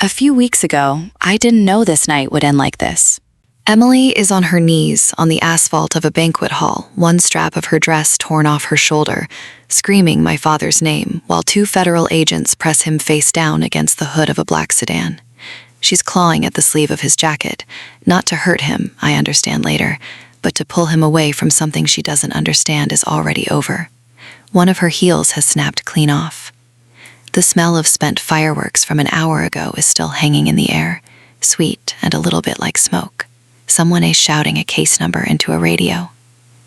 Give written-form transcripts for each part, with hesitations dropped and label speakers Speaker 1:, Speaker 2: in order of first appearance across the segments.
Speaker 1: A few weeks ago, I didn't know this night would end like this. Emily is on her knees on the asphalt of a banquet hall, one strap of her dress torn off her shoulder, screaming my father's name while two federal agents press him face down against the hood of a black sedan. She's clawing at the sleeve of his jacket, not to hurt him, I understand later, but to pull him away from something she doesn't understand is already over. One of her heels has snapped clean off. The smell of spent fireworks from an hour ago is still hanging in the air, sweet and a little bit like smoke. Someone is shouting a case number into a radio.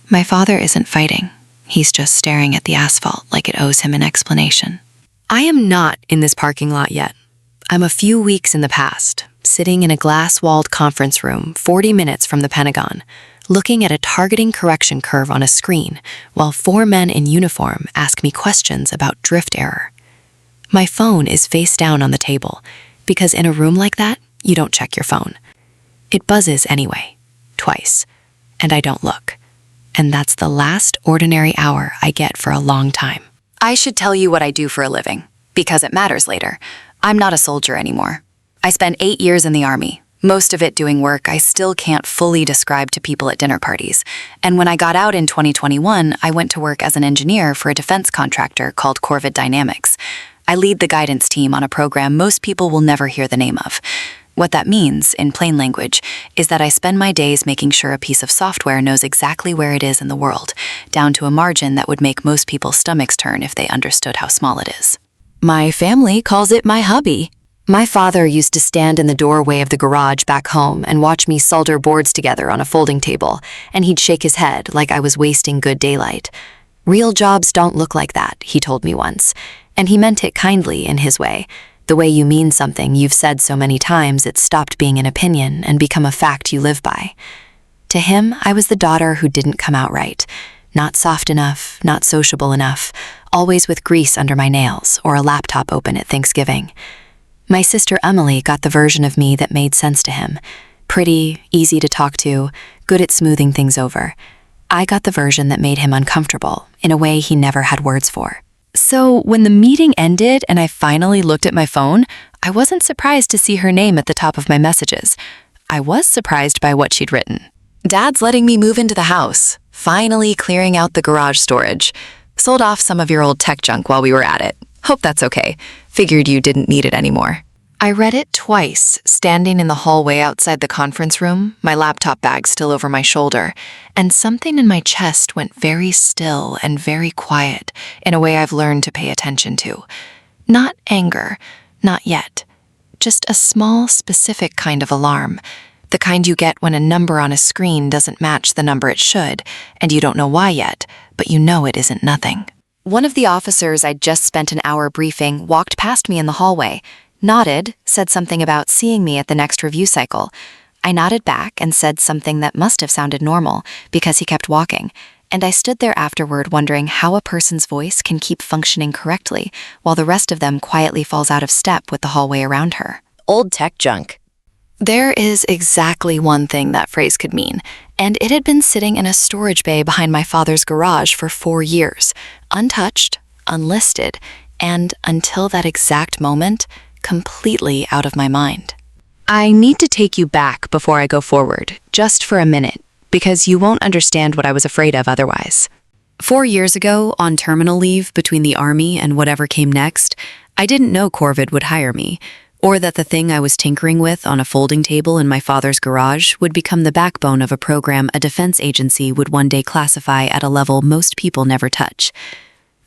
Speaker 1: My father isn't fighting. He's just staring at the asphalt like it owes him an explanation. I am not in this parking lot yet. I'm a few weeks in the past, sitting in a glass-walled conference room 40 minutes from the Pentagon, looking at a targeting correction curve on a screen while four men in uniform ask me questions about drift error. My phone is face down on the table, because in a room like that, you don't check your phone. It buzzes anyway, twice, and I don't look. And that's the last ordinary hour I get for a long time. I should tell you what I do for a living, because it matters later. I'm not a soldier anymore. I spent 8 years in the Army, most of it doing work I still can't fully describe to people at dinner parties. And when I got out in 2021, I went to work as an engineer for a defense contractor called Confront Dynamics. I lead the guidance team on a program most people will never hear the name of. What that means, in plain language, is that I spend my days making sure a piece of software knows exactly where it is in the world, down to a margin that would make most people's stomachs turn if they understood how small it is. My family calls it my hubby. My father used to stand in the doorway of the garage back home and watch me solder boards together on a folding table, and he'd shake his head like I was wasting good daylight. Real jobs don't look like that, he told me once, and he meant it kindly in his way. The way you mean something you've said so many times it's stopped being an opinion and become a fact you live by. To him, I was the daughter who didn't come out right. Not soft enough, not sociable enough, always with grease under my nails or a laptop open at Thanksgiving. My sister Emily got the version of me that made sense to him. Pretty, easy to talk to, good at smoothing things over. I got the version that made him uncomfortable in a way he never had words for. So when the meeting ended and I finally looked at my phone, I wasn't surprised to see her name at the top of my messages. I was surprised by what she'd written. Dad's letting me move into the house, finally clearing out the garage storage. Sold off some of your old tech junk while we were at it. Hope that's okay. Figured you didn't need it anymore. I read it twice, standing in the hallway outside the conference room, my laptop bag still over my shoulder, and something in my chest went very still and very quiet in a way I've learned to pay attention to. Not anger, not yet. Just a small, specific kind of alarm, the kind you get when a number on a screen doesn't match the number it should, and you don't know why yet, but you know it isn't nothing. One of the officers I'd just spent an hour briefing walked past me in the hallway, nodded, said something about seeing me at the next review cycle. I nodded back and said something that must have sounded normal because he kept walking, and I stood there afterward wondering how a person's voice can keep functioning correctly while the rest of them quietly falls out of step with the hallway around her. Old tech junk. There is exactly one thing that phrase could mean, and it had been sitting in a storage bay behind my father's garage for 4 years, untouched, unlisted, and until that exact moment, completely out of my mind. I need to take you back before I go forward, just for a minute, because you won't understand what I was afraid of otherwise. 4 years ago, on terminal leave between the Army and whatever came next, I didn't know Corvid would hire me, or that the thing I was tinkering with on a folding table in my father's garage would become the backbone of a program a defense agency would one day classify at a level most people never touch.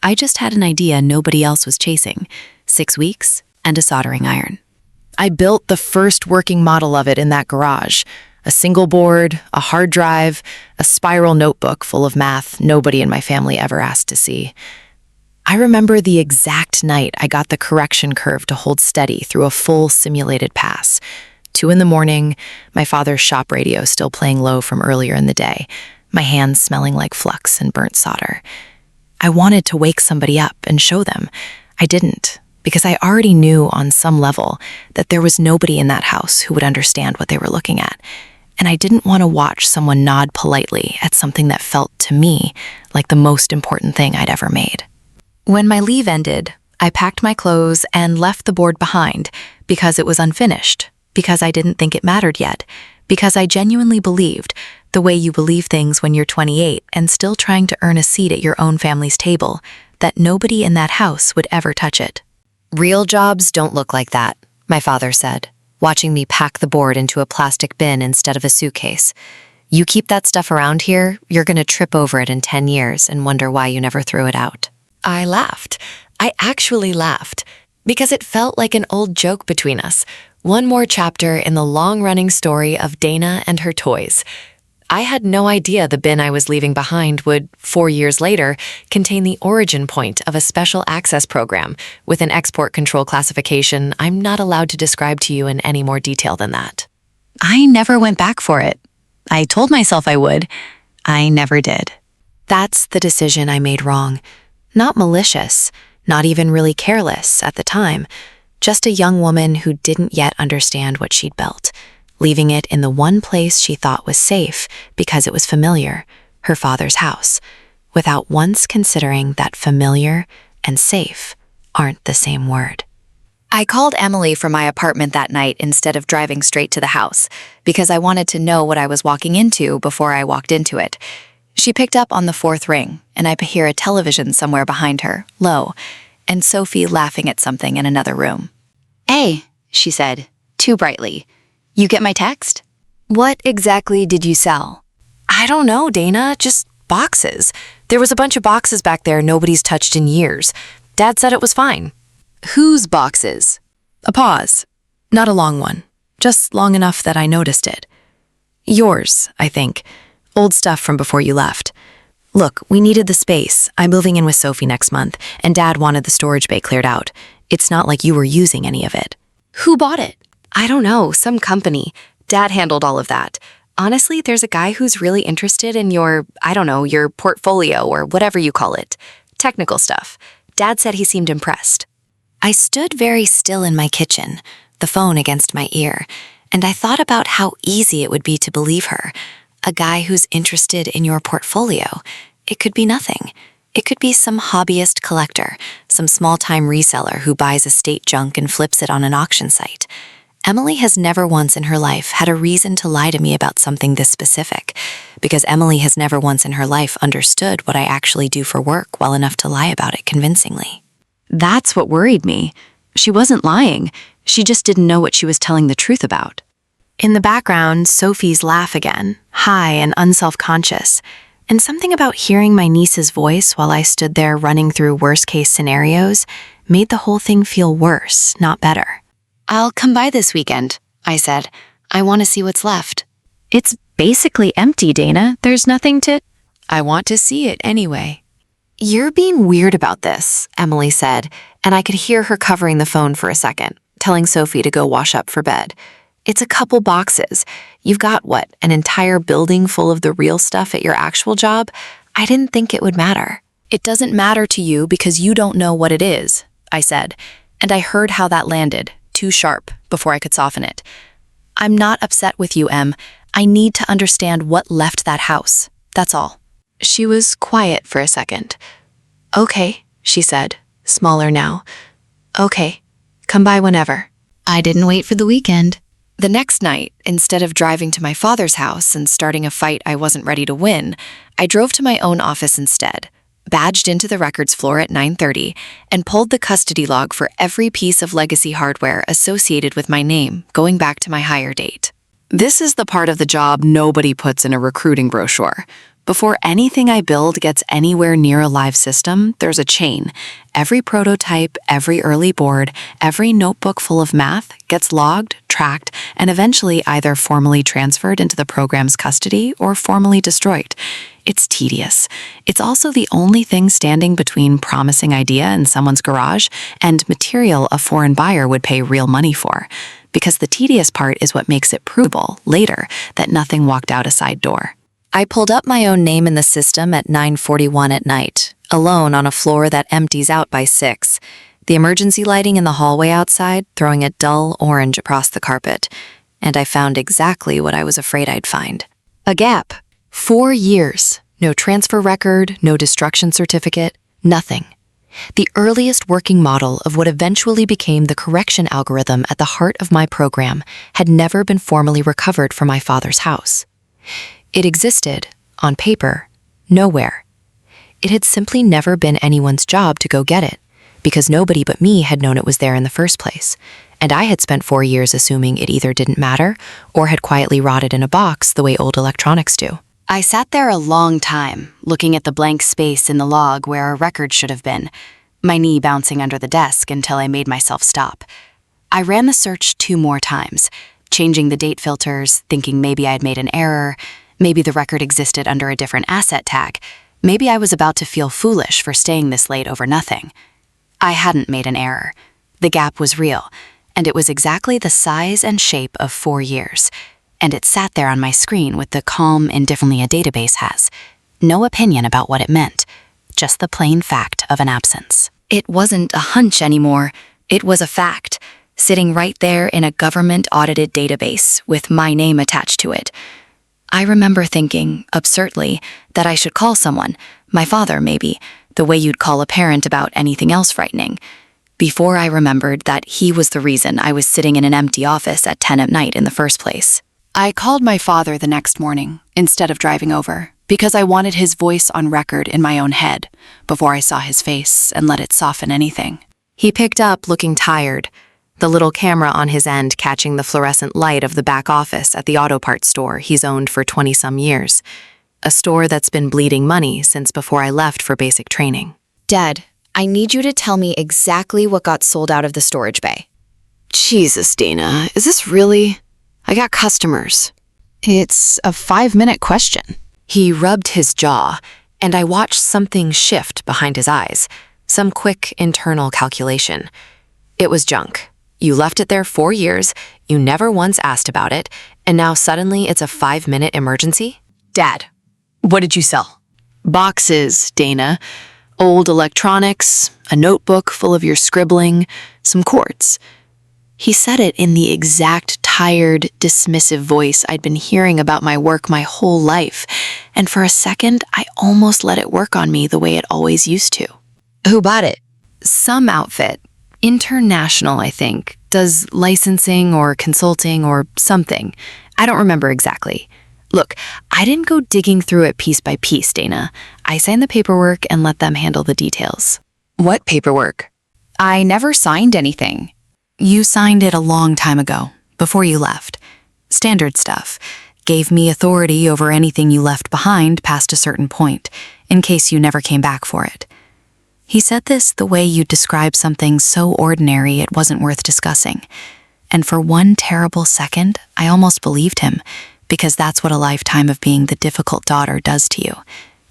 Speaker 1: I just had an idea nobody else was chasing: 6 weeks and a soldering iron. I built the first working model of it in that garage. A single board, a hard drive, a spiral notebook full of math nobody in my family ever asked to see. I remember the exact night I got the correction curve to hold steady through a full simulated pass. 2 a.m, my father's shop radio still playing low from earlier in the day, my hands smelling like flux and burnt solder. I wanted to wake somebody up and show them. I didn't, because I already knew on some level that there was nobody in that house who would understand what they were looking at. And I didn't want to watch someone nod politely at something that felt to me like the most important thing I'd ever made. When my leave ended, I packed my clothes and left the board behind because it was unfinished, because I didn't think it mattered yet, because I genuinely believed, the way you believe things when you're 28 and still trying to earn a seat at your own family's table, that nobody in that house would ever touch it.
Speaker 2: Real jobs don't look like that, my father said, watching me pack the board into a plastic bin instead of a suitcase. You keep that stuff around here, you're going to trip over it in 10 years and wonder why you never threw it out. I laughed. I actually laughed, because it felt like an old joke between us, one more chapter in the long-running story of Dana and her toys. I had no idea the bin I was leaving behind would, 4 years later, contain the origin point of a special access program with an export control classification I'm not allowed to describe to you in any more detail than that.
Speaker 1: I never went back for it. I told myself I would. I never did.
Speaker 2: That's the decision I made wrong. Not malicious, not even really careless at the time, just a young woman who didn't yet understand what she'd built, leaving it in the one place she thought was safe because it was familiar, her father's house, without once considering that familiar and safe aren't the same word. I called Emily from my apartment that night instead of driving straight to the house, because I wanted to know what I was walking into before I walked into it. She picked up on the fourth ring, and I could hear a television somewhere behind her, low, and Sophie laughing at something in another room.
Speaker 1: "Hey," she said, too brightly. "You get my text?"
Speaker 2: What exactly did you sell? I don't know, Dana, just boxes. There was a bunch of boxes back there nobody's touched in years. Dad said it was fine.
Speaker 1: Whose boxes? A pause. Not a long one. Just long enough that I noticed it. Yours, I think. Old stuff from before you left. Look, we needed the space. I'm moving in with Sophie next month, and Dad wanted the storage bay cleared out. It's not like you were using any of it.
Speaker 2: Who bought it? I don't know, some company. Dad handled all of that. Honestly, there's a guy who's really interested in your portfolio or whatever you call it. Technical stuff. Dad said he seemed impressed. I stood very still in my kitchen, the phone against my ear, and I thought about how easy it would be to believe her. A guy who's interested in your portfolio. It could be nothing. It could be some hobbyist collector, some small-time reseller who buys estate junk and flips it on an auction site. Emily has never once in her life had a reason to lie to me about something this specific, because Emily has never once in her life understood what I actually do for work well enough to lie about it convincingly. That's what worried me. She wasn't lying. She just didn't know what she was telling the truth about. In the background, Sophie's laugh again, high and unself-conscious, and something about hearing my niece's voice while I stood there running through worst-case scenarios made the whole thing feel worse, not better. "I'll come by this weekend," I said. "I want to see what's left." "It's basically empty, Dana. There's nothing to—" "I want to see it anyway." "You're being weird about this," Emily said, and I could hear her covering the phone for a second, telling Sophie to go wash up for bed. "It's a couple boxes. You've got, what, an entire building full of the real stuff at your actual job? I didn't think it would matter." "It doesn't matter to you because you don't know what it is," I said, and I heard how that landed, too sharp, before I could soften it. "I'm not upset with you, Em. I need to understand what left that house. That's all." She was quiet for a second. "Okay," she said, smaller now. "Okay, come by whenever." I didn't wait for the weekend. The next night, instead of driving to my father's house and starting a fight I wasn't ready to win, I drove to my own office instead, badged into the records floor at 9:30, and pulled the custody log for every piece of legacy hardware associated with my name, going back to my hire date. This is the part of the job nobody puts in a recruiting brochure. Before anything I build gets anywhere near a live system, there's a chain. Every prototype, every early board, every notebook full of math gets logged, tracked, and eventually either formally transferred into the program's custody or formally destroyed. It's tedious. It's also the only thing standing between promising idea in someone's garage and material a foreign buyer would pay real money for. Because the tedious part is what makes it provable later that nothing walked out a side door. I pulled up my own name in the system at 9:41 at night, alone on a floor that empties out by 6, the emergency lighting in the hallway outside throwing a dull orange across the carpet, and I found exactly what I was afraid I'd find. A gap. 4 years. No transfer record, no destruction certificate, nothing. The earliest working model of what eventually became the correction algorithm at the heart of my program had never been formally recovered from my father's house. It existed, on paper, nowhere. It had simply never been anyone's job to go get it, because nobody but me had known it was there in the first place, and I had spent 4 years assuming it either didn't matter or had quietly rotted in a box the way old electronics do. I sat there a long time, looking at the blank space in the log where a record should have been, my knee bouncing under the desk until I made myself stop. I ran the search 2 more times, changing the date filters, thinking maybe I had made an error, maybe the record existed under a different asset tag, maybe I was about to feel foolish for staying this late over nothing. I hadn't made an error. The gap was real, and it was exactly the size and shape of 4 years. And it sat there on my screen with the calm indifferently a database has. No opinion about what it meant, just the plain fact of an absence. It wasn't a hunch anymore, it was a fact, sitting right there in a government-audited database with my name attached to it. I remember thinking, absurdly, that I should call someone, my father maybe, the way you'd call a parent about anything else frightening, before I remembered that he was the reason I was sitting in an empty office at 10 at night in the first place. I called my father the next morning, instead of driving over, because I wanted his voice on record in my own head, before I saw his face and let it soften anything. He picked up looking tired, the little camera on his end catching the fluorescent light of the back office at the auto parts store he's owned for 20-some years, a store that's been bleeding money since before I left for basic training. Dad, I need you to tell me exactly what got sold out of the storage bay.
Speaker 1: Jesus, Dana, is this really? I got customers. It's a 5-minute question.
Speaker 2: He rubbed his jaw, and I watched something shift behind his eyes, some quick internal calculation. It was junk. You left it there 4 years, you never once asked about it, and now suddenly it's a 5-minute emergency?
Speaker 1: Dad, what did you sell? Boxes, Dana. Old electronics, a notebook full of your scribbling, some quartz. He said it in the exact tired, dismissive voice I'd been hearing about my work my whole life, and for a second, I almost let it work on me the way it always used to.
Speaker 2: Who bought it?
Speaker 1: Some outfit. International, I think. Does licensing or consulting or something. I don't remember exactly. Look, I didn't go digging through it piece by piece, Dana. I signed the paperwork and let them handle the details.
Speaker 2: What paperwork?
Speaker 1: I never signed anything. You signed it a long time ago, before you left. Standard stuff. Gave me authority over anything you left behind past a certain point, in case you never came back for it. He said this the way you'd describe something so ordinary it wasn't worth discussing. And for one terrible second, I almost believed him, because that's what a lifetime of being the difficult daughter does to you.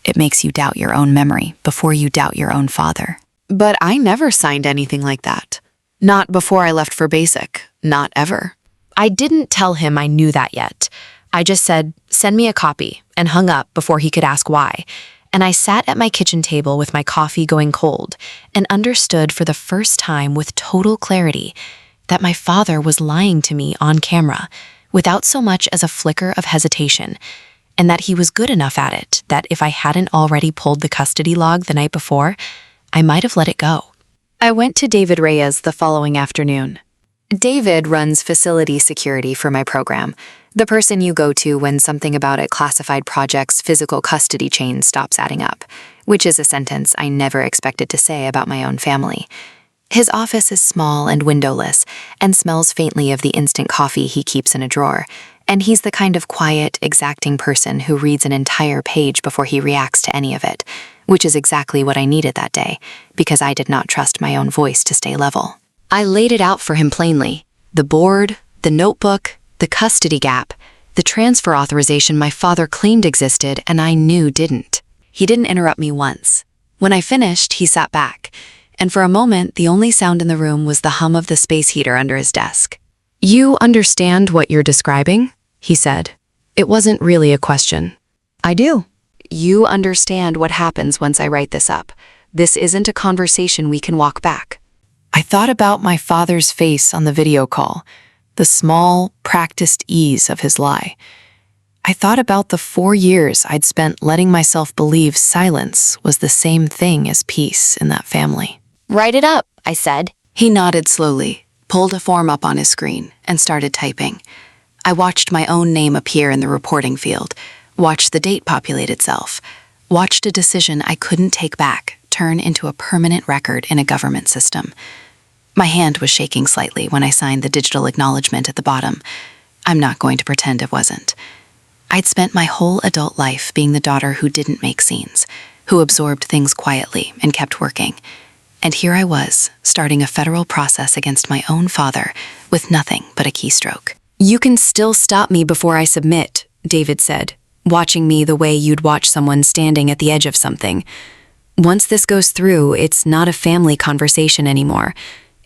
Speaker 1: It makes you doubt your own memory before you doubt your own father.
Speaker 2: But I never signed anything like that. Not before I left for basic. Not ever. I didn't tell him I knew that yet. I just said, send me a copy, and hung up before he could ask why. And I sat at my kitchen table with my coffee going cold and understood for the first time with total clarity that my father was lying to me on camera without so much as a flicker of hesitation, and that he was good enough at it that if I hadn't already pulled the custody log the night before, I might have let it go. I went to David Reyes the following afternoon. David runs facility security for my program, the person you go to when something about a classified project's physical custody chain stops adding up, which is a sentence I never expected to say about my own family. His office is small and windowless and smells faintly of the instant coffee he keeps in a drawer, and he's the kind of quiet, exacting person who reads an entire page before he reacts to any of it, which is exactly what I needed that day, because I did not trust my own voice to stay level. I laid it out for him plainly. The board, the notebook, the custody gap, the transfer authorization my father claimed existed and I knew didn't. He didn't interrupt me once. When I finished, he sat back, and for a moment, the only sound in the room was the hum of the space heater under his desk. You understand what you're describing? He said. It wasn't really a question. I do. You understand what happens once I write this up. This isn't a conversation we can walk back. I thought about my father's face on the video call, the small, practiced ease of his lie.
Speaker 1: I thought about the 4 years I'd spent letting myself believe silence was the same thing as peace in that family.
Speaker 2: Write it up, I said.
Speaker 1: He nodded slowly, pulled a form up on his screen, and started typing. I watched my own name appear in the reporting field, watched the date populate itself, watched a decision I couldn't take back turn into a permanent record in a government system. My hand was shaking slightly when I signed the digital acknowledgement at the bottom. I'm not going to pretend it wasn't. I'd spent my whole adult life being the daughter who didn't make scenes, who absorbed things quietly and kept working. And here I was, starting a federal process against my own father with nothing but a keystroke.
Speaker 2: You can still stop me before I submit, David said, watching me the way you'd watch someone standing at the edge of something. Once this goes through, it's not a family conversation anymore.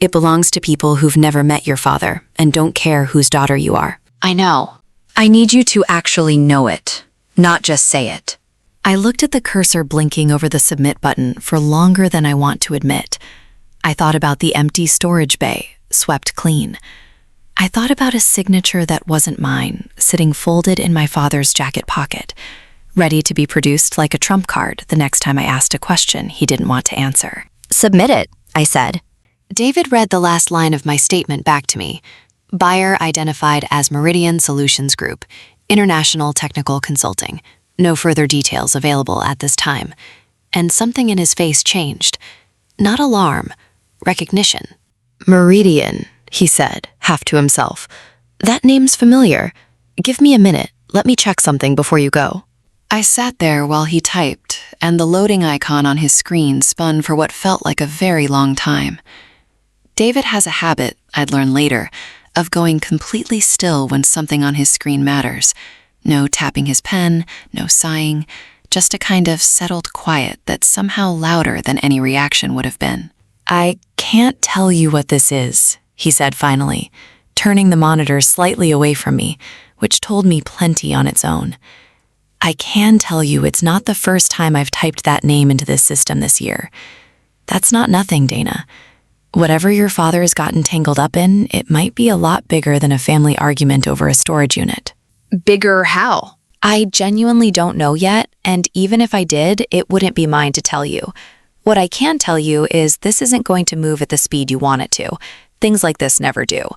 Speaker 2: It belongs to people who've never met your father and don't care whose daughter you are.
Speaker 1: I know.
Speaker 2: I need you to actually know it, not just say it.
Speaker 1: I looked at the cursor blinking over the submit button for longer than I want to admit. I thought about the empty storage bay, swept clean. I thought about a signature that wasn't mine, sitting folded in my father's jacket pocket, ready to be produced like a trump card the next time I asked a question he didn't want to answer.
Speaker 2: Submit it, I said.
Speaker 1: David read the last line of my statement back to me. Buyer identified as Meridian Solutions Group, International Technical Consulting. No further details available at this time. And something in his face changed. Not alarm, recognition. Meridian, he said, half to himself. That name's familiar. Give me a minute. Let me check something before you go. I sat there while he typed, and the loading icon on his screen spun for what felt like a very long time. David has a habit, I'd learn later, of going completely still when something on his screen matters. No tapping his pen, no sighing, just a kind of settled quiet that's somehow louder than any reaction would have been. I can't tell you what this is, he said finally, turning the monitor slightly away from me, which told me plenty on its own. I can tell you it's not the first time I've typed that name into this system this year. That's not nothing, Dana. Whatever your father has gotten tangled up in, it might be a lot bigger than a family argument over a storage unit.
Speaker 2: Bigger how? I genuinely don't know yet, and even if I did, it wouldn't be mine to tell you. What I can tell you is this isn't going to move at the speed you want it to. Things like this never do.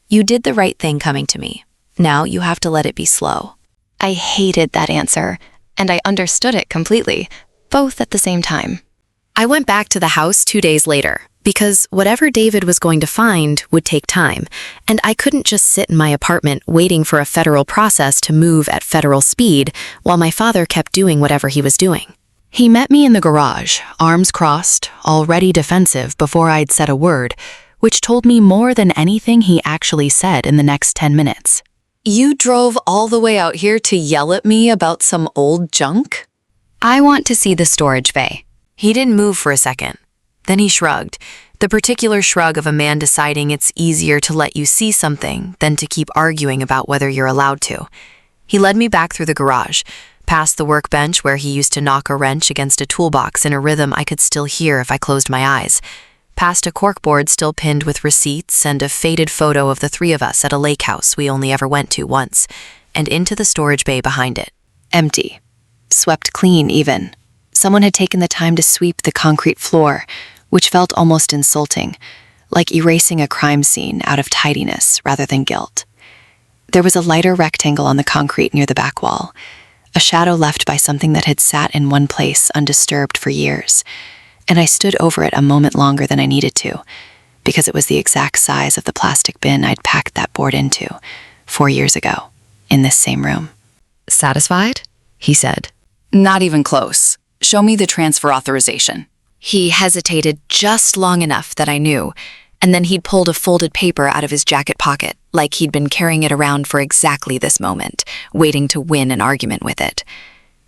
Speaker 2: You did the right thing coming to me. Now you have to let it be slow. I hated that answer, and I understood it completely, both at the same time. I went back to the house 2 days later, because whatever David was going to find would take time, and I couldn't just sit in my apartment waiting for a federal process to move at federal speed while my father kept doing whatever he was doing. He met me in the garage, arms crossed, already defensive before I'd said a word, which told me more than anything he actually said in the next 10 minutes. You drove all the way out here to yell at me about some old junk? I want to see the storage bay. He didn't move for a second. Then he shrugged, the particular shrug of a man deciding it's easier to let you see something than to keep arguing about whether you're allowed to. He led me back through the garage, past the workbench where he used to knock a wrench against a toolbox in a rhythm I could still hear if I closed my eyes, past a corkboard still pinned with receipts and a faded photo of the three of us at a lake house we only ever went to once, and into the storage bay behind it. Empty. Swept clean, even. Someone had taken the time to sweep the concrete floor, which felt almost insulting, like erasing a crime scene out of tidiness rather than guilt. There was a lighter rectangle on the concrete near the back wall, a shadow left by something that had sat in one place undisturbed for years, and I stood over it a moment longer than I needed to, because it was the exact size of the plastic bin I'd packed that board into 4 years ago, in this same room. Satisfied? He said.
Speaker 1: Not even close. Show me the transfer authorization. He hesitated just long enough that I knew, and then he'd pulled a folded paper out of his jacket pocket, like he'd been carrying it around for exactly this moment, waiting to win an argument with it.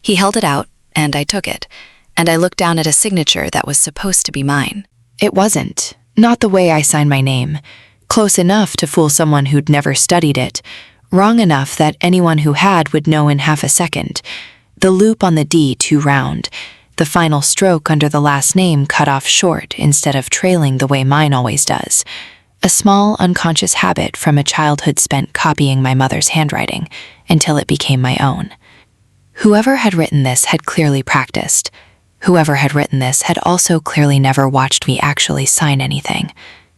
Speaker 1: He held it out, and I took it, and I looked down at a signature that was supposed to be mine. It wasn't. Not the way I signed my name. Close enough to fool someone who'd never studied it. Wrong enough that anyone who had would know in half a second. The loop on the D too round. The final stroke under the last name cut off short instead of trailing the way mine always does.
Speaker 2: a small unconscious habit from a childhood spent copying my mother's handwriting until it became my own. Whoever had written this had clearly practiced. Whoever had written this had also clearly never watched me actually sign anything.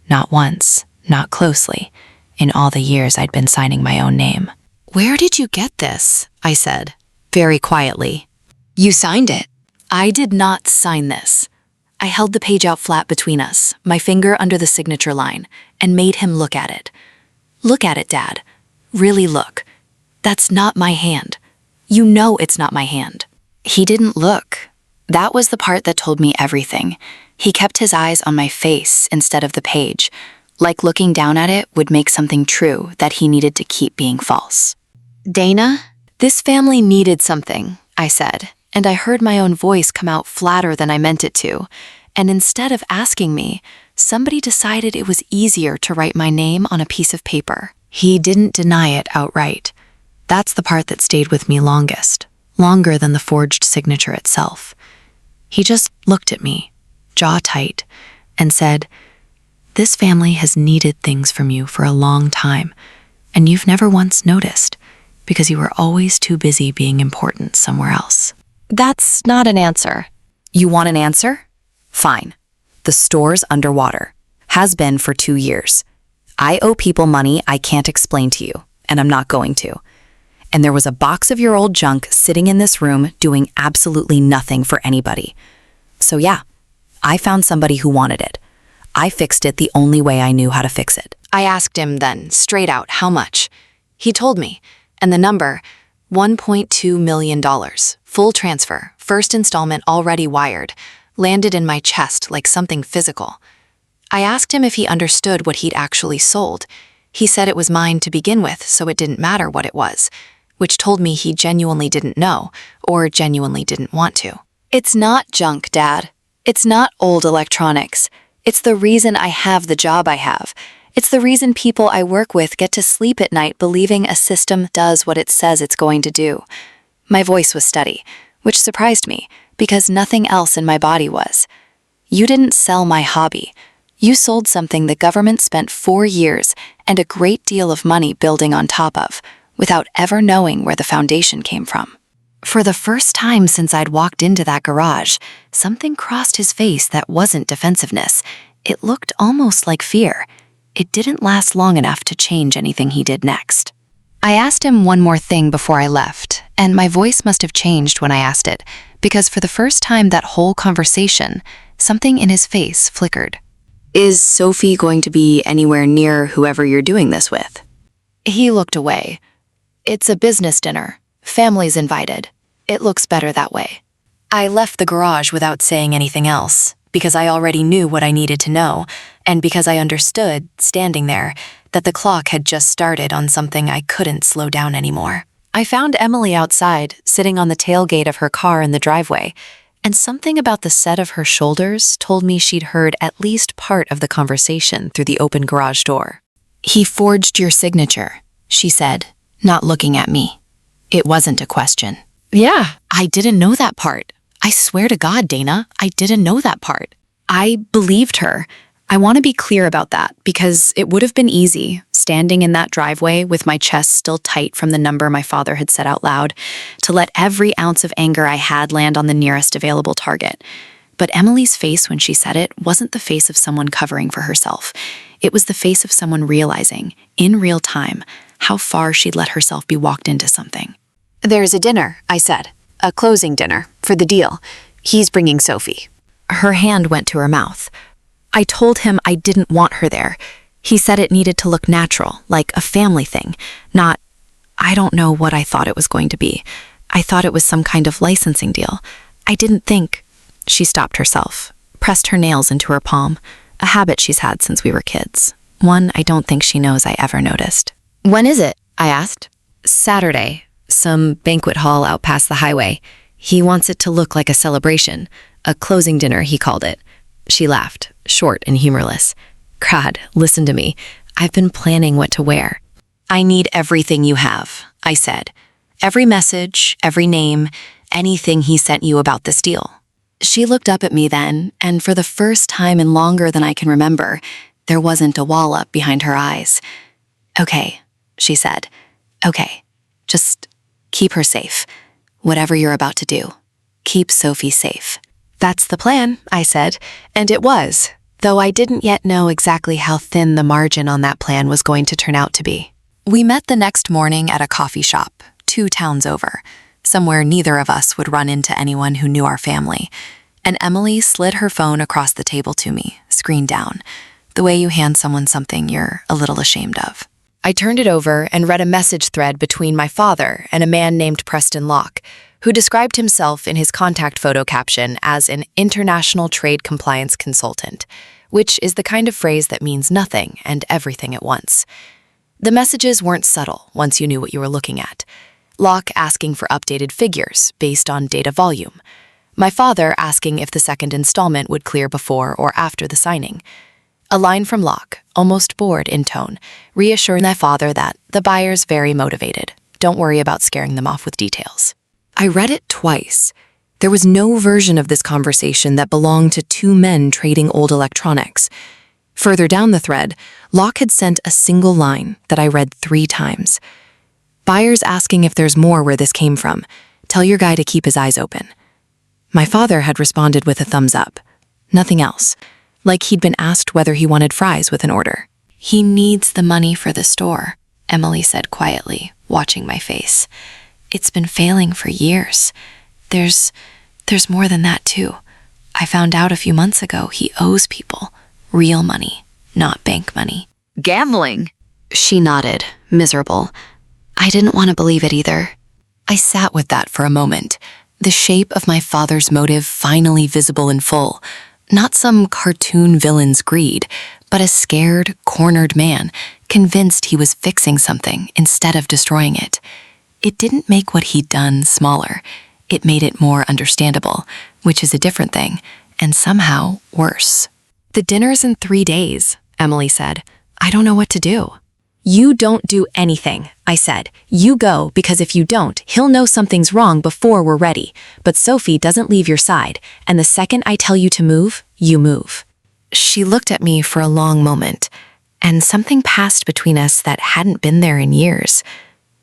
Speaker 2: Not once, not closely, in all the years I'd been signing my own name.
Speaker 1: "Where did you get this?" I said, very quietly.
Speaker 2: You signed it.
Speaker 1: "I did not sign this." I held the page out flat between us, my finger under the signature line, and made him look at it. "Look at it, Dad. Really look. That's not my hand. You know it's not my hand." He didn't look. That was the part that told me everything. He kept his eyes on my face instead of the page, like looking down at it would make something true that he needed to keep being false.
Speaker 2: Dana?
Speaker 1: "This family needed something," I said, and I heard my own voice come out flatter than I meant it to. And instead of asking me, somebody decided it was easier to write my name on a piece of paper. He didn't deny it outright. That's the part that stayed with me longest, longer than the forged signature itself. He just looked at me, jaw tight, and said, "This family has needed things from you for a long time, and you've never once noticed, because you were always too busy being important somewhere else."
Speaker 2: That's not an answer.
Speaker 1: You want an answer? Fine. The store's underwater. Has been for 2 years. I owe people money I can't explain to you, and I'm not going to. And there was a box of your old junk sitting in this room doing absolutely nothing for anybody. So yeah, I found somebody who wanted it. I fixed it the only way I knew how to fix it. I asked him then, straight out, how much. He told me, and the number, $1.2 million, full transfer, first installment already wired, landed in my chest like something physical. I asked him if he understood what he'd actually sold. He said it was mine to begin with, so it didn't matter what it was, which told me he genuinely didn't know, or genuinely didn't want to. "It's not junk, Dad. It's not old electronics. It's the reason I have the job I have. It's the reason people I work with get to sleep at night believing a system does what it says it's going to do." My voice was steady, which surprised me, because nothing else in my body was. "You didn't sell my hobby. You sold something the government spent 4 years and a great deal of money building on top of, without ever knowing where the foundation came from." For the first time since I'd walked into that garage, something crossed his face that wasn't defensiveness. It looked almost like fear. It didn't last long enough to change anything he did next. I asked him one more thing before I left, and my voice must have changed when I asked it, because for the first time that whole conversation, something in his face flickered. "Is Sophie going to be anywhere near whoever you're doing this with?" He looked away. "It's a business dinner. Family's invited. It looks better that way." I left the garage without saying anything else, because I already knew what I needed to know, and because I understood, standing there, that the clock had just started on something I couldn't slow down anymore. I found Emily outside, sitting on the tailgate of her car in the driveway, and something about the set of her shoulders told me she'd heard at least part of the conversation through the open garage door. "He forged your signature," she said, not looking at me. It wasn't a question.
Speaker 2: Yeah.
Speaker 1: I didn't know that part. I swear to God, Dana, I didn't know that part. I believed her. I want to be clear about that, because it would have been easy, standing in that driveway with my chest still tight from the number my father had said out loud, to let every ounce of anger I had land on the nearest available target. But Emily's face when she said it wasn't the face of someone covering for herself. It was the face of someone realizing, in real time, how far she'd let herself be walked into something. "There's a dinner," I said. "A closing dinner, for the deal. He's bringing Sophie." Her hand went to her mouth. I told him I didn't want her there. He said it needed to look natural, like a family thing, not... I don't know what I thought it was going to be. I thought it was some kind of licensing deal. I didn't think... She stopped herself, pressed her nails into her palm, a habit she's had since we were kids. One I don't think she knows I ever noticed. "When is it?" I asked. "Saturday. Some banquet hall out past the highway. He wants it to look like a celebration. A closing dinner, he called it." She laughed, short and humorless. "God, listen to me. I've been planning what to wear." "I need everything you have," I said. "Every message, every name, anything he sent you about this deal." She looked up at me then, and for the first time in longer than I can remember, There wasn't a wall up behind her eyes. "Okay," she said. "Okay, just keep her safe. Whatever you're about to do, keep Sophie safe."
Speaker 2: "That's the plan," I said, and it was, though I didn't yet know exactly how thin the margin on that plan was going to turn out to be.
Speaker 1: We met the next morning at a coffee shop, 2 towns over, somewhere neither of us would run into anyone who knew our family, and Emily slid her phone across the table to me, screen down, the way you hand someone something you're a little ashamed of.
Speaker 2: I turned it over and read a message thread between my father and a man named Preston Locke, who described himself in his contact photo caption as an international trade compliance consultant, which is the kind of phrase that means nothing and everything at once. The messages weren't subtle once you knew what you were looking at. Locke asking for updated figures based on data volume. My father asking if the second installment would clear before or after the signing. A line from Locke, almost bored in tone, reassuring my father that the buyer's very motivated. Don't worry about scaring them off with details. I read it twice. There was no version of this conversation that belonged to 2 men trading old electronics. Further down the thread, Locke had sent a single line that I read 3 times. "Buyer's asking if there's more where this came from. Tell your guy to keep his eyes open." My father had responded with a thumbs up. Nothing else. Like he'd been asked whether he wanted fries with an order. "He needs the money for the store," Emily said quietly, watching my face. "It's been failing for years. There's more than that too. I found out a few months ago he owes people. Real money, not bank money."
Speaker 3: Gambling?
Speaker 1: She nodded, miserable. I didn't want to believe it either. I sat with that for a moment, the shape of my father's motive finally visible in full. Not some cartoon villain's greed, but a scared, cornered man, convinced he was fixing something instead of destroying it. It didn't make what he'd done smaller. It made it more understandable, which is a different thing, and somehow worse.
Speaker 2: "The dinner's in 3 days," Emily said. "I don't know what to do." "You don't do anything," I said. "You go, because if you don't, he'll know something's wrong before we're ready. But Sophie doesn't leave your side, and the second I tell you to move, you move." She looked at me for a long moment, and something passed between us that hadn't been there in years.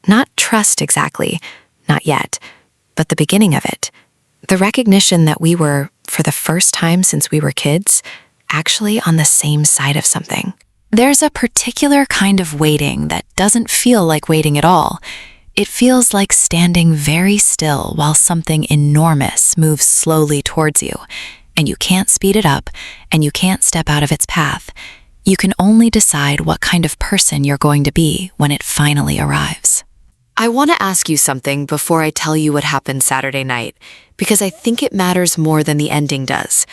Speaker 2: Not trust exactly, not yet, but the beginning of it. The recognition that we were, for the first time since we were kids, actually on the same side of something. There's a particular kind of waiting that doesn't feel like waiting at all. It feels like standing very still while something enormous moves slowly towards you, and you can't speed it up, and you can't step out of its path. You can only decide what kind of person you're going to be when it finally arrives. I want to ask you something before I tell you what happened Saturday night, because I think it matters more than the ending does.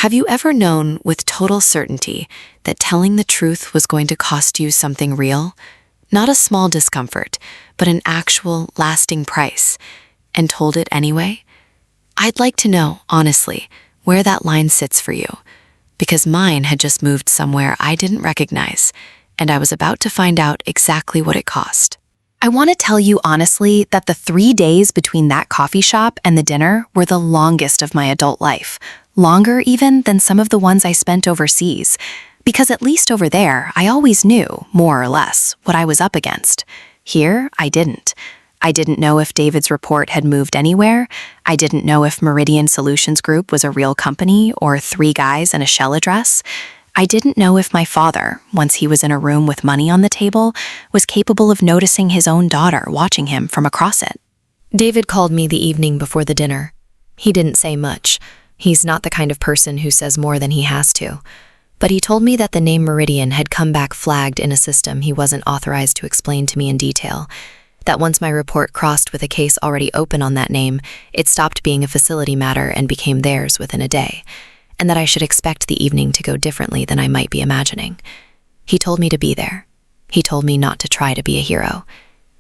Speaker 2: Have you ever known with total certainty that telling the truth was going to cost you something real? Not a small discomfort, but an actual, lasting price, and told it anyway? I'd like to know, honestly, where that line sits for you, because mine had just moved somewhere I didn't recognize, and I was about to find out exactly what it cost. I want to tell you honestly that the 3 days between that coffee shop and the dinner were the longest of my adult life, longer even than some of the ones I spent overseas, because at least over there, I always knew, more or less, what I was up against. Here, I didn't. I didn't know if David's report had moved anywhere. I didn't know if Meridian Solutions Group was a real company or 3 guys and a shell address. I didn't know if my father, once he was in a room with money on the table, was capable of noticing his own daughter watching him from across it. David called me the evening before the dinner. He didn't say much. He's not the kind of person who says more than he has to. But he told me that the name Meridian had come back flagged in a system he wasn't authorized to explain to me in detail. That once my report crossed with a case already open on that name, it stopped being a facility matter and became theirs within a day. And that I should expect the evening to go differently than I might be imagining. He told me to be there. He told me not to try to be a hero.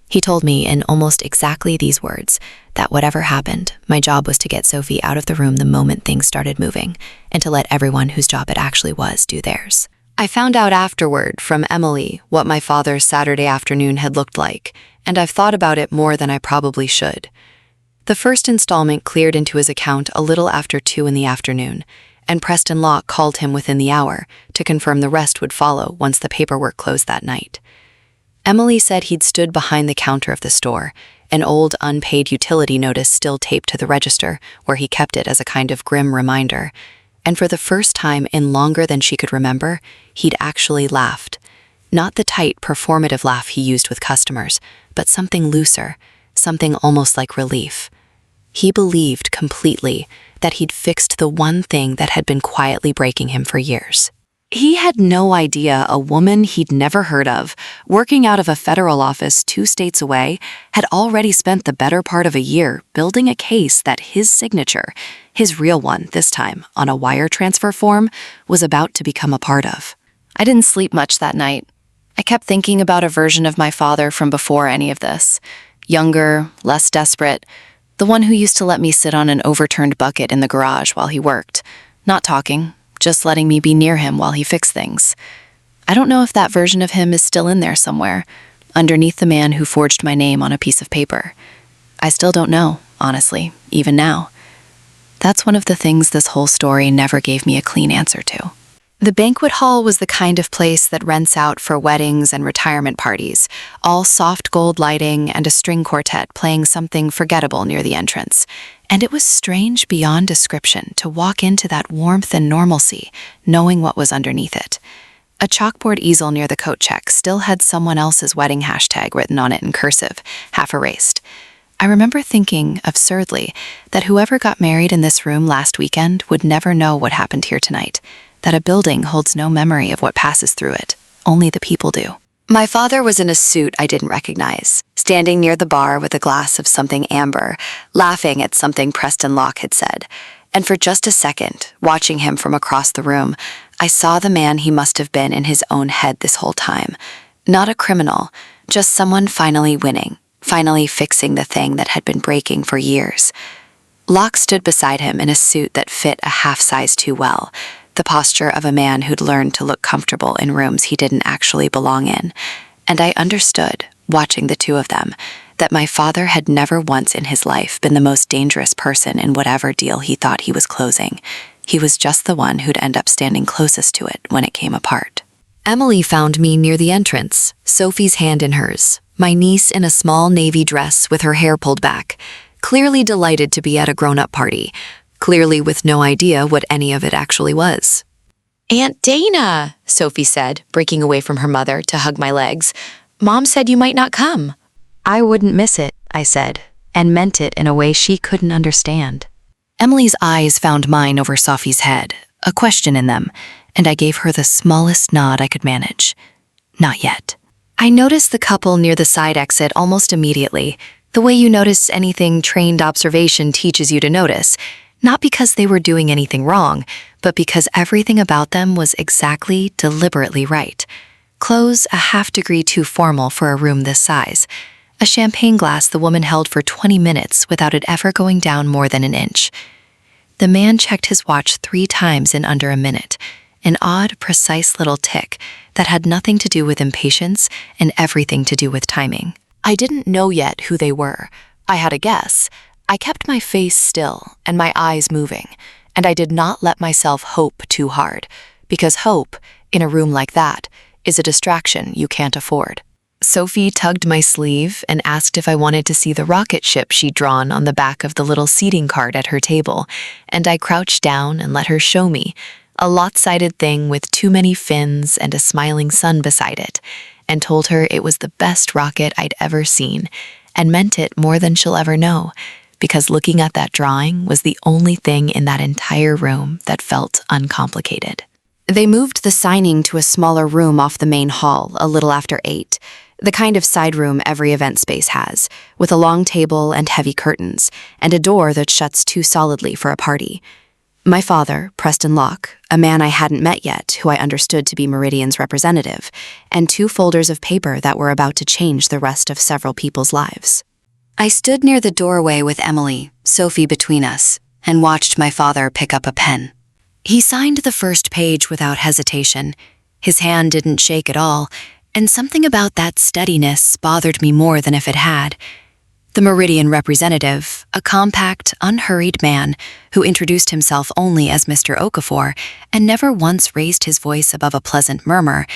Speaker 2: He told me in almost exactly these words that whatever happened, my job was to get Sophie out of the room the moment things started moving, and to let everyone whose job it actually was do theirs. I found out afterward from Emily what my father's Saturday afternoon had looked like, and I've thought about it more than I probably should. The first installment cleared into his account a little after 2 in the afternoon, and Preston Locke called him within the hour to confirm the rest would follow once the paperwork closed that night. Emily said he'd stood behind the counter of the store, an old unpaid utility notice still taped to the register where he kept it as a kind of grim reminder, and for the first time in longer than she could remember, he'd actually laughed. Not the tight, performative laugh he used with customers, but something looser, something almost like relief. He believed completely that he'd fixed the one thing that had been quietly breaking him for years. He had no idea a woman he'd never heard of, working out of a federal office 2 states away, had already spent the better part of a year building a case that his signature, his real one this time, on a wire transfer form, was about to become a part of.
Speaker 1: I didn't sleep much that night. I kept thinking about a version of my father from before any of this. Younger, less desperate, the one who used to let me sit on an overturned bucket in the garage while he worked, not talking, just letting me be near him while he fixed things. I don't know if that version of him is still in there somewhere, underneath the man who forged my name on a piece of paper. I still don't know, honestly, even now. That's one of the things this whole story never gave me a clean answer to. The banquet hall was the kind of place that rents out for weddings and retirement parties, all soft gold lighting and a string quartet playing something forgettable near the entrance. And it was strange beyond description to walk into that warmth and normalcy, knowing what was underneath it. A chalkboard easel near the coat check still had someone else's wedding hashtag written on it in cursive, half erased. I remember thinking, absurdly, that whoever got married in this room last weekend would never know what happened here tonight, that a building holds no memory of what passes through it, only the people do. My father was in a suit I didn't recognize, standing near the bar with a glass of something amber, laughing at something Preston Locke had said. And for just a second, watching him from across the room, I saw the man he must have been in his own head this whole time. Not a criminal, just someone finally winning, finally fixing the thing that had been breaking for years. Locke stood beside him in a suit that fit a half size too well, the posture of a man who'd learned to look comfortable in rooms he didn't actually belong in. And I understood, watching the two of them, that my father had never once in his life been the most dangerous person in whatever deal he thought he was closing. He was just the one who'd end up standing closest to it when it came apart. Emily found me near the entrance, Sophie's hand in hers, my niece in a small navy dress with her hair pulled back, clearly delighted to be at a grown-up party, clearly with no idea what any of it actually was.
Speaker 2: "Aunt Dana," Sophie said, breaking away from her mother to hug my legs. "Mom said you might not come."
Speaker 1: "I wouldn't miss it," I said, and meant it in a way she couldn't understand. Emily's eyes found mine over Sophie's head, a question in them, and I gave her the smallest nod I could manage. Not yet. I noticed the couple near the side exit almost immediately, the way you notice anything trained observation teaches you to notice, not because they were doing anything wrong, but because everything about them was exactly, deliberately right. Clothes a half-degree too formal for a room this size. A champagne glass the woman held for 20 minutes without it ever going down more than an inch. The man checked his watch 3 times in under a minute, an odd, precise little tick that had nothing to do with impatience and everything to do with timing. I didn't know yet who they were. I had a guess. I kept my face still and my eyes moving, and I did not let myself hope too hard, because hope, in a room like that, is a distraction you can't afford. Sophie tugged my sleeve and asked if I wanted to see the rocket ship she'd drawn on the back of the little seating cart at her table, and I crouched down and let her show me, a lot-sided thing with too many fins and a smiling sun beside it, and told her it was the best rocket I'd ever seen, and meant it more than she'll ever know, because looking at that drawing was the only thing in that entire room that felt uncomplicated. They moved the signing to a smaller room off the main hall a little after 8, the kind of side room every event space has, with a long table and heavy curtains, and a door that shuts too solidly for a party. My father, Preston Locke, a man I hadn't met yet, who I understood to be Meridian's representative, and 2 folders of paper that were about to change the rest of several people's lives. I stood near the doorway with Emily, Sophie between us, and watched my father pick up a pen. He signed the first page without hesitation. His hand didn't shake at all, and something about that steadiness bothered me more than if it had. The Meridian representative, a compact, unhurried man who introduced himself only as Mr. Okafor and never once raised his voice above a pleasant murmur,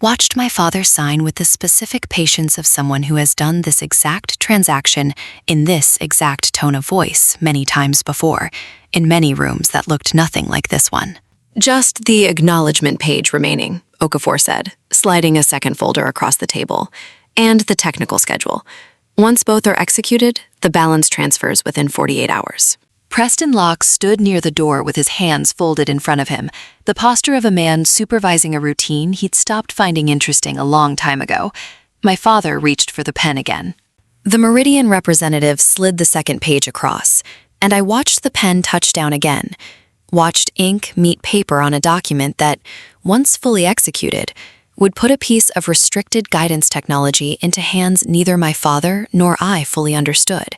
Speaker 1: watched my father sign with the specific patience of someone who has done this exact transaction in this exact tone of voice many times before, in many rooms that looked nothing like this one.
Speaker 2: Just the acknowledgement page remaining, Okafor said, sliding a second folder across the table, and the technical schedule. Once both are executed, the balance transfers within 48 hours.
Speaker 1: Preston Locke stood near the door with his hands folded in front of him, the posture of a man supervising a routine he'd stopped finding interesting a long time ago. My father reached for the pen again. The Meridian representative slid the second page across, and I watched the pen touch down again, watched ink meet paper on a document that, once fully executed, would put a piece of restricted guidance technology into hands neither my father nor I fully understood,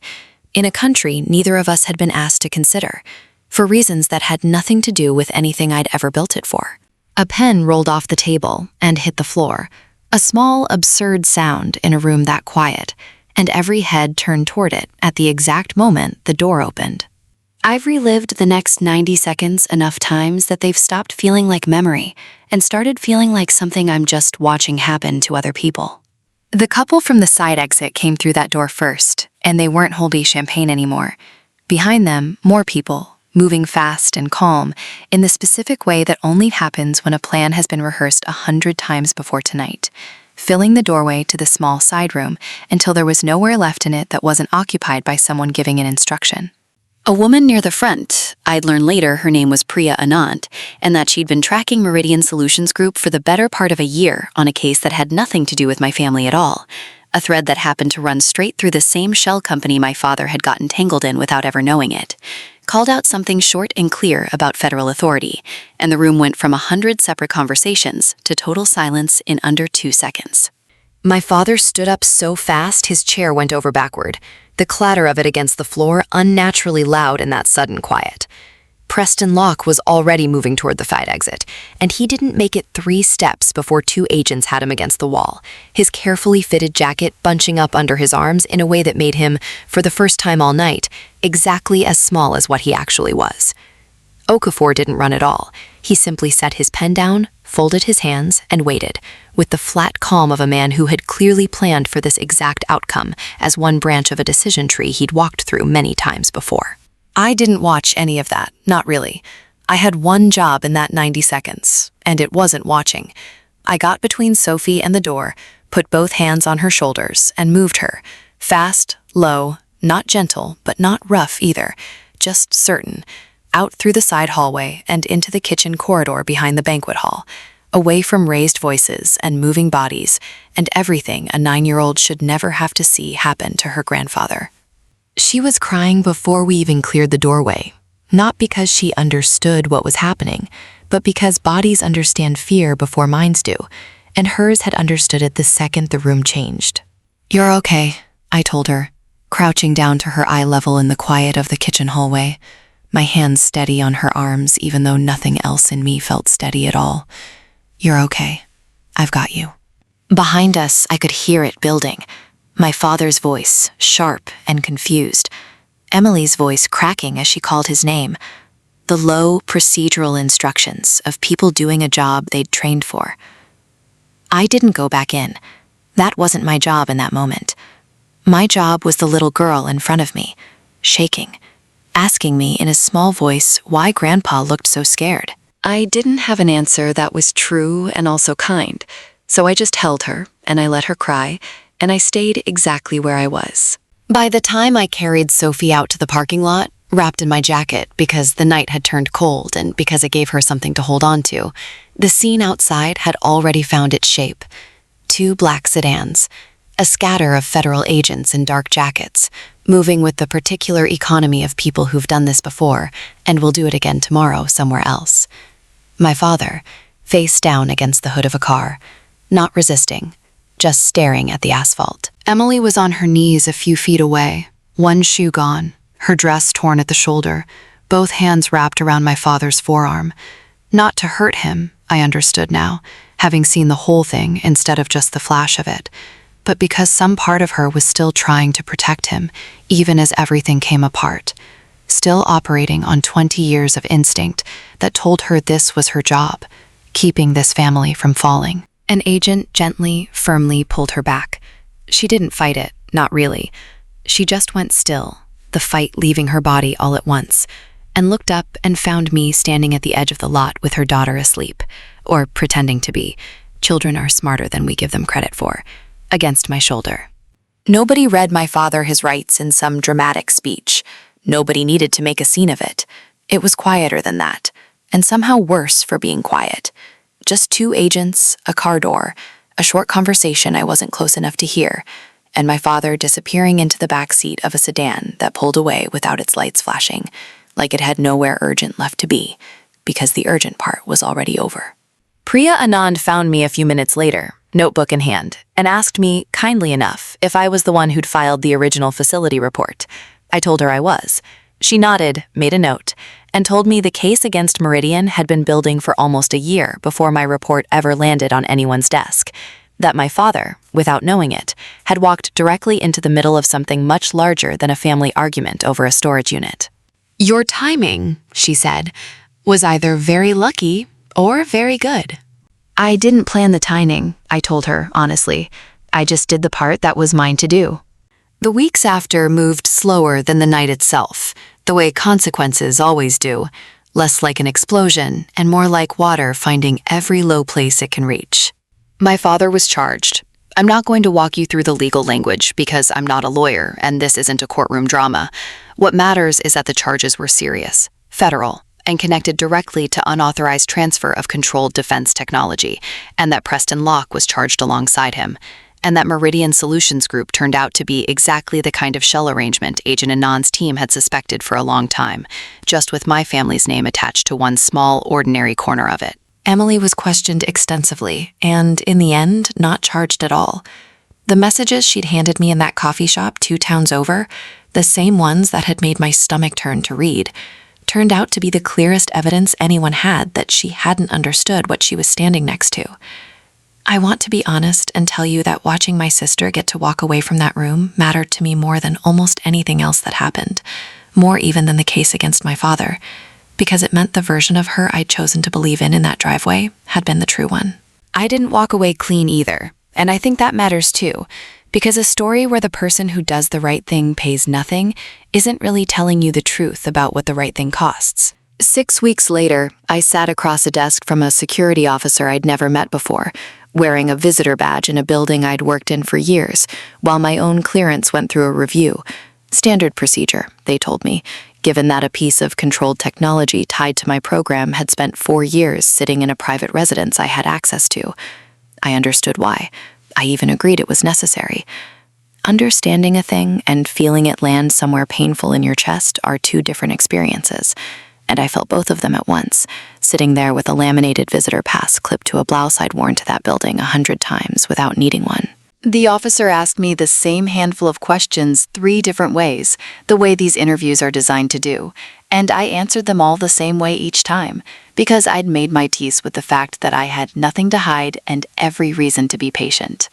Speaker 1: in a country neither of us had been asked to consider, for reasons that had nothing to do with anything I'd ever built it for. A pen rolled off the table and hit the floor, a small, absurd sound in a room that quiet, and every head turned toward it at the exact moment the door opened. I've relived the next 90 seconds enough times that they've stopped feeling like memory and started feeling like something I'm just watching happen to other people. The couple from the side exit came through that door first, and they weren't holding champagne anymore. Behind them, more people, moving fast and calm, in the specific way that only happens when a plan has been rehearsed 100 times before tonight, filling the doorway to the small side room until there was nowhere left in it that wasn't occupied by someone giving an instruction. A woman near the front, I'd learn later her name was Priya Anand, and that she'd been tracking Meridian Solutions Group for the better part of a year on a case that had nothing to do with my family at all, a thread that happened to run straight through the same shell company my father had gotten tangled in without ever knowing it, called out something short and clear about federal authority, and the room went from 100 separate conversations to total silence in under 2 seconds. My father stood up so fast his chair went over backward, the clatter of it against the floor unnaturally loud in that sudden quiet. Preston Locke was already moving toward the side exit, and he didn't make it 3 steps before 2 agents had him against the wall, his carefully fitted jacket bunching up under his arms in a way that made him, for the first time all night, exactly as small as what he actually was. Okafor didn't run at all. He simply set his pen down, folded his hands, and waited, with the flat calm of a man who had clearly planned for this exact outcome as one branch of a decision tree he'd walked through many times before. I didn't watch any of that, not really. I had one job in that 90 seconds, and it wasn't watching. I got between Sophie and the door, put both hands on her shoulders, and moved her. Fast, low, not gentle, but not rough either, just certain, out through the side hallway and into the kitchen corridor behind the banquet hall, away from raised voices and moving bodies and everything a 9-year-old should never have to see happen to her grandfather. She was crying before we even cleared the doorway, not because she understood what was happening, but because bodies understand fear before minds do, and hers had understood it the second the room changed. "You're okay," I told her, crouching down to her eye level in the quiet of the kitchen hallway, my hands steady on her arms even though nothing else in me felt steady at all. "You're okay. I've got you." Behind us, I could hear it building. My father's voice, sharp and confused. Emily's voice cracking as she called his name. The low, procedural instructions of people doing a job they'd trained for. I didn't go back in. That wasn't my job in that moment. My job was the little girl in front of me, shaking, asking me in a small voice why Grandpa looked so scared. I didn't have an answer that was true and also kind, so I just held her, and I let her cry, and I stayed exactly where I was. By the time I carried Sophie out to the parking lot, wrapped in my jacket because the night had turned cold and because it gave her something to hold on to, the scene outside had already found its shape. 2 black sedans, a scatter of federal agents in dark jackets, moving with the particular economy of people who've done this before and will do it again tomorrow somewhere else. My father, face down against the hood of a car, not resisting, just staring at the asphalt. Emily was on her knees a few feet away, one shoe gone, her dress torn at the shoulder, both hands wrapped around my father's forearm. Not to hurt him, I understood now, having seen the whole thing instead of just the flash of it, but because some part of her was still trying to protect him, even as everything came apart, still operating on 20 years of instinct that told her this was her job, keeping this family from falling. An agent gently, firmly pulled her back. She didn't fight it, not really. She just went still, the fight leaving her body all at once, and looked up and found me standing at the edge of the lot with her daughter asleep, or pretending to be. Children are smarter than we give them credit for, against my shoulder. Nobody read my father his rights in some dramatic speech. Nobody needed to make a scene of it. It was quieter than that, and somehow worse for being quiet. Just 2 agents, a car door, a short conversation I wasn't close enough to hear, and my father disappearing into the back seat of a sedan that pulled away without its lights flashing, like it had nowhere urgent left to be, because the urgent part was already over. Priya Anand found me a few minutes later, notebook in hand, and asked me, kindly enough, if I was the one who'd filed the original facility report. I told her I was. She nodded, made a note, and told me the case against Meridian had been building for almost a year before my report ever landed on anyone's desk. That my father, without knowing it, had walked directly into the middle of something much larger than a family argument over a storage unit. Your timing, she said, was either very lucky or very good. I didn't plan the timing, I told her, honestly. I just did the part that was mine to do. The weeks after moved slower than the night itself, the way consequences always do, less like an explosion and more like water finding every low place it can reach. My father was charged. I'm not going to walk you through the legal language because I'm not a lawyer and this isn't a courtroom drama. What matters is that the charges were serious, federal, and connected directly to unauthorized transfer of controlled defense technology, and that Preston Locke was charged alongside him, and that Meridian Solutions Group turned out to be exactly the kind of shell arrangement Agent Anand's team had suspected for a long time, just with my family's name attached to one small, ordinary corner of it. Emily was questioned extensively, and in the end, not charged at all. The messages she'd handed me in that coffee shop 2 towns over, the same ones that had made my stomach turn to read, turned out to be the clearest evidence anyone had that she hadn't understood what she was standing next to. I want to be honest and tell you that watching my sister get to walk away from that room mattered to me more than almost anything else that happened, more even than the case against my father, because it meant the version of her I'd chosen to believe in that driveway had been the true one. I didn't walk away clean either, and I think that matters too, because a story where the person who does the right thing pays nothing isn't really telling you the truth about what the right thing costs. 6 weeks later, I sat across a desk from a security officer I'd never met before, wearing a visitor badge in a building I'd worked in for years, while my own clearance went through a review. Standard procedure, they told me, given that a piece of controlled technology tied to my program had spent 4 years sitting in a private residence I had access to. I understood why. I even agreed it was necessary. Understanding a thing and feeling it land somewhere painful in your chest are 2 different experiences, and I felt both of them at once, sitting there with a laminated visitor pass clipped to a blouse I'd worn to that building 100 times without needing one. The officer asked me the same handful of questions 3 different ways, the way these interviews are designed to do, and I answered them all the same way each time, because I'd made my peace with the fact that I had nothing to hide and every reason to be patient.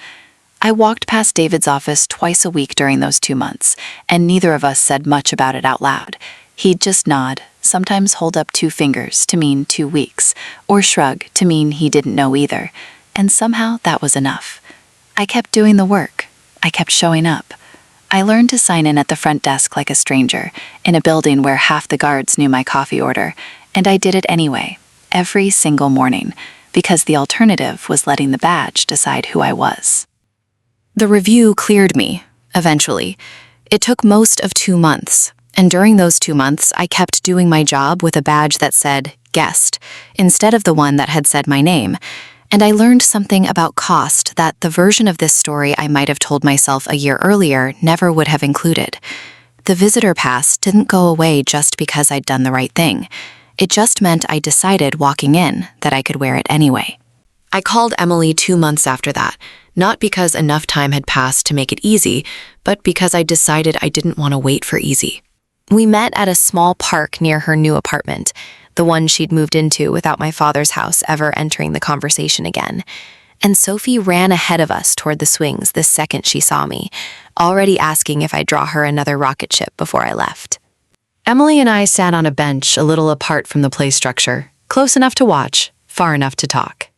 Speaker 1: I walked past David's office twice a week during those 2 months, and neither of us said much about it out loud. He'd just nod, sometimes hold up 2 fingers to mean 2 weeks, or shrug to mean he didn't know either, and somehow that was enough. I kept doing the work. I kept showing up. I learned to sign in at the front desk like a stranger, in a building where half the guards knew my coffee order, and I did it anyway, every single morning, because the alternative was letting the badge decide who I was. The review cleared me, eventually. It took most of 2 months, and during those 2 months, I kept doing my job with a badge that said guest, instead of the one that had said my name, and I learned something about cost that the version of this story I might have told myself a year earlier never would have included. The visitor pass didn't go away just because I'd done the right thing. It just meant I decided walking in that I could wear it anyway. I called Emily 2 months after that, not because enough time had passed to make it easy, but because I decided I didn't want to wait for easy. We met at a small park near her new apartment, the one she'd moved into without my father's house ever entering the conversation again.
Speaker 2: And Sophie ran ahead of us toward the swings the second she saw me, already asking if I'd draw her another rocket ship before I left. Emily and I sat on a bench a little apart from the play structure, close enough to watch, far enough to talk.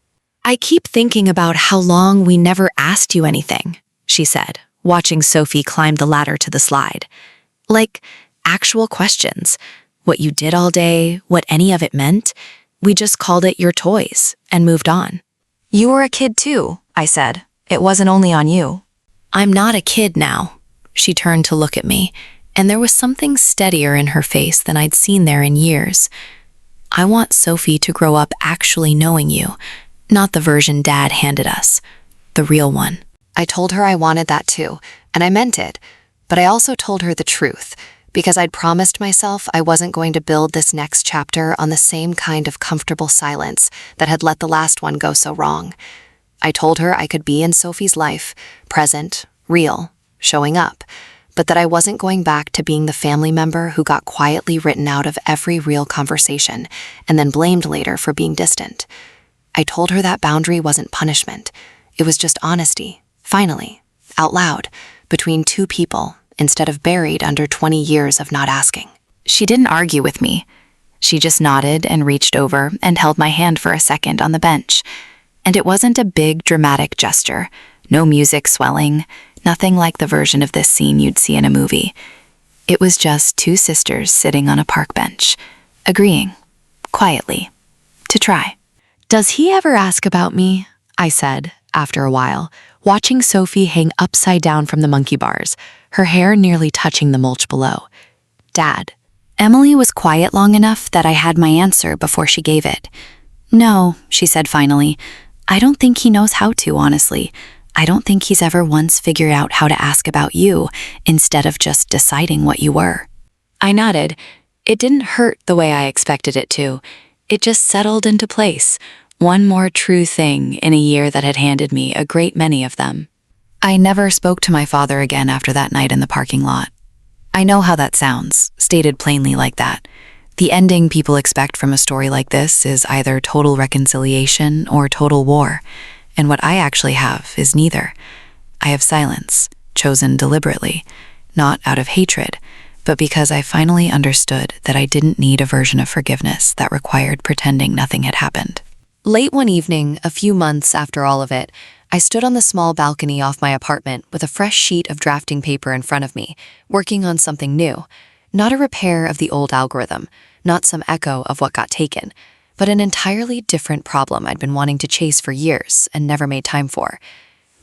Speaker 2: "I keep thinking about how long we never asked you anything," she said, watching Sophie climb the ladder to the slide. "Like, actual questions. What you did all day, what any of it meant. We just called it your toys and moved on."
Speaker 3: "You were a kid too," I said. "It wasn't only on you."
Speaker 2: "I'm not a kid now." She turned to look at me, and there was something steadier in her face than I'd seen there in years. "I want Sophie to grow up actually knowing you, not the version Dad handed us, the real one."
Speaker 1: I told her I wanted that too, and I meant it, but I also told her the truth, because I'd promised myself I wasn't going to build this next chapter on the same kind of comfortable silence that had let the last one go so wrong. I told her I could be in Sophie's life, present, real, showing up, but that I wasn't going back to being the family member who got quietly written out of every real conversation and then blamed later for being distant. I told her that boundary wasn't punishment. It was just honesty, finally, out loud, between two people, instead of buried under 20 years of not asking.
Speaker 2: She didn't argue with me. She just nodded and reached over and held my hand for a second on the bench. And it wasn't a big, dramatic gesture. No music swelling, nothing like the version of this scene you'd see in a movie. It was just two sisters sitting on a park bench, agreeing, quietly, to try. "Does he ever ask about me?" I said, after a while, watching Sophie hang upside down from the monkey bars, her hair nearly touching the mulch below. "Dad." Emily was quiet long enough that I had my answer before she gave it. "No," she said finally. "I don't think he knows how to, honestly. I don't think he's ever once figured out how to ask about you instead of just deciding what you were." I nodded. It didn't hurt the way I expected it to. It just settled into place. One more true thing in a year that had handed me a great many of them. I never spoke to my father again after that night in the parking lot. I know how that sounds, stated plainly like that. The ending people expect from a story like this is either total reconciliation or total war, and what I actually have is neither. I have silence, chosen deliberately, not out of hatred, but because I finally understood that I didn't need a version of forgiveness that required pretending nothing had happened. Late one evening, a few months after all of it, I stood on the small balcony off my apartment with a fresh sheet of drafting paper in front of me, working on something new. Not a repair of the old algorithm, not some echo of what got taken, but an entirely different problem I'd been wanting to chase for years and never made time for.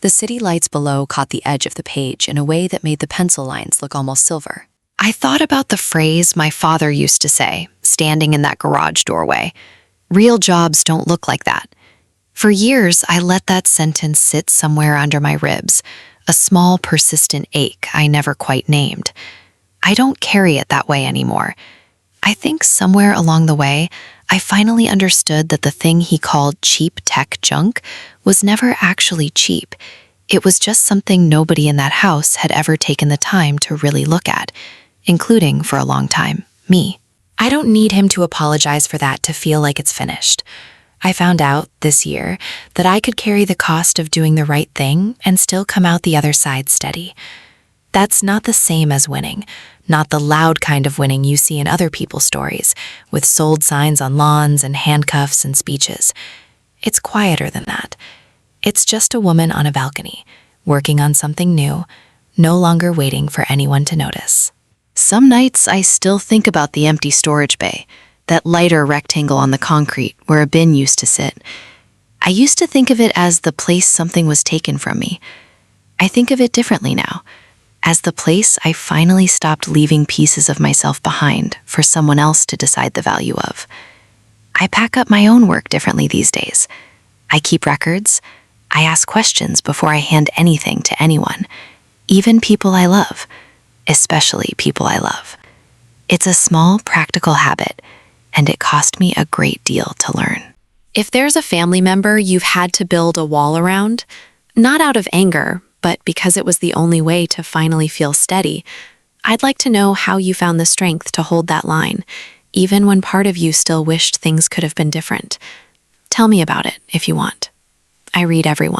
Speaker 2: The city lights below caught the edge of the page in a way that made the pencil lines look almost silver. I thought about the phrase my father used to say, standing in that garage doorway. "Real jobs don't look like that." For years, I let that sentence sit somewhere under my ribs, a small, persistent ache I never quite named. I don't carry it that way anymore. I think somewhere along the way, I finally understood that the thing he called cheap tech junk was never actually cheap. It was just something nobody in that house had ever taken the time to really look at, including, for a long time, me. I don't need him to apologize for that to feel like it's finished. I found out this year that I could carry the cost of doing the right thing and still come out the other side steady. That's not the same as winning, not the loud kind of winning you see in other people's stories, with sold signs on lawns and handcuffs and speeches. It's quieter than that. It's just a woman on a balcony, working on something new, no longer waiting for anyone to notice. Some nights I still think about the empty storage bay, that lighter rectangle on the concrete where a bin used to sit. I used to think of it as the place something was taken from me. I think of it differently now, as the place I finally stopped leaving pieces of myself behind for someone else to decide the value of. I pack up my own work differently these days. I keep records. I ask questions before I hand anything to anyone, even people I love, especially people I love. It's a small, practical habit, and it cost me a great deal to learn. If there's a family member you've had to build a wall around, not out of anger, but because it was the only way to finally feel steady, I'd like to know how you found the strength to hold that line, even when part of you still wished things could have been different. Tell me about it if you want.
Speaker 1: I read everyone.